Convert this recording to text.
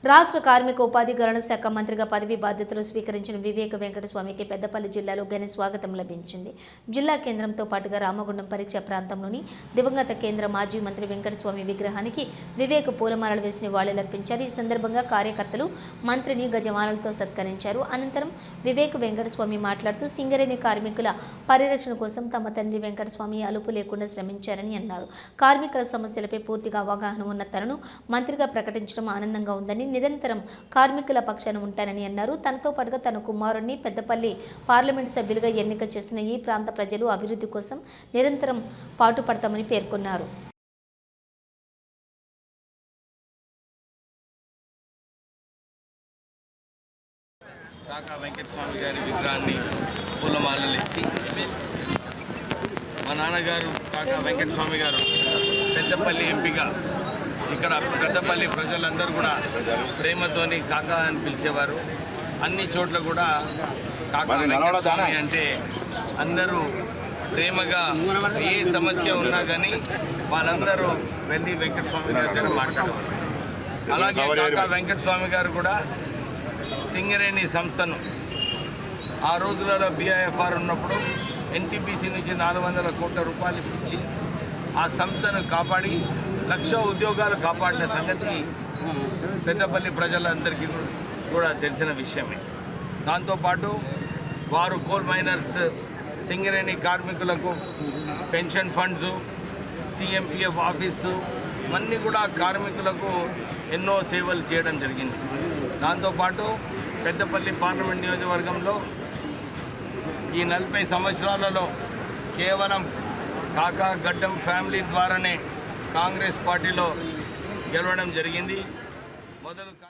రాష్ట్ర కార్మిక ఉపాధి కల్యాణ శాఖ మంత్రిగా పదవి బాధ్యతలు స్వీకరించిన వివేక వెంకటస్వామికి పెద్దపల్లి జిల్లాలో ఘన స్వాగతం లభించింది. జిల్లా కేంద్రంతో పాటుగా రామగుండం పరీక్ష ప్రాంతంలోని దివంగత కేంద్ర మాజీ మంత్రి వెంకటస్వామి విగ్రహానికి వివేక్ పూలమాలలు వేసి నివాళులర్పించారు. ఈ సందర్భంగా కార్యకర్తలు మంత్రిని గజమాలలతో సత్కరించారు. అనంతరం వివేక్ వెంకటస్వామి మాట్లాడుతూ సింగరేణి కార్మికుల పరిరక్షణ కోసం తమ తండ్రి వెంకటస్వామి అలుపు లేకుండా శ్రమించారని అన్నారు. కార్మికుల సమస్యలపై పూర్తిగా అవగాహన ఉన్న తనను మంత్రిగా ప్రకటించడం ఆనందంగా ఉందని, నిరంతరం కార్మికుల పక్షాన ఉంటానని అన్నారు. తనతో పాటుగా తన కుమారుడిని పెద్దపల్లి పార్లమెంటు సభ్యులుగా ఎన్నిక చేసిన ఈ ప్రాంత ప్రజలు అభివృద్ధి కోసం నిరంతరం పాటుపడతామని పేర్కొన్నారు. కాకా వెంకటస్వామి గారి విగ్రహాన్ని పూలమాలలేసి మా నాన్నగారు కాకా వెంకటస్వామి గారు పెద్దపల్లి ఎంపీగా ఇక్కడ పెద్దపల్లి ప్రజలందరూ కూడా ప్రేమతోని కాకా అని పిలిచేవారు. అన్ని చోట్ల కూడా కాకా వెంకటస్వామి అంటే అందరూ ప్రేమగా ఏ సమస్య ఉన్నా కానీ వాళ్ళందరూ వెళ్ళి వెంకటస్వామి గారి దగ్గర మాట్లాడేవారు. అలాగే కాకా వెంకటస్వామి గారు కూడా సింగరేణి సంస్థను ఆ రోజులలో BIFR ఉన్నప్పుడు NTPC నుంచి 400 కోట్ల రూపాయలు ఇచ్చి ఆ సంస్థను కాపాడి 1,00,000 ఉద్యోగాలు కాపాడిన సంగతి పెద్దపల్లి ప్రజలందరికీ కూడా తెలిసిన విషయమే. దాంతోపాటు వారు కోల్ మైనర్స్ సింగరేణి కార్మికులకు పెన్షన్ ఫండ్స్, CMPF ఆఫీసు ఇవన్నీ కూడా కార్మికులకు ఎన్నో సేవలు చేయడం జరిగింది. దాంతోపాటు పెద్దపల్లి పార్లమెంట్ నియోజకవర్గంలో ఈ 40 సంవత్సరాలలో కేవలం కాకా గడ్డం ఫ్యామిలీ ద్వారానే కాంగ్రెస్ పార్టీలో గెలవడం జరిగింది. మొదలు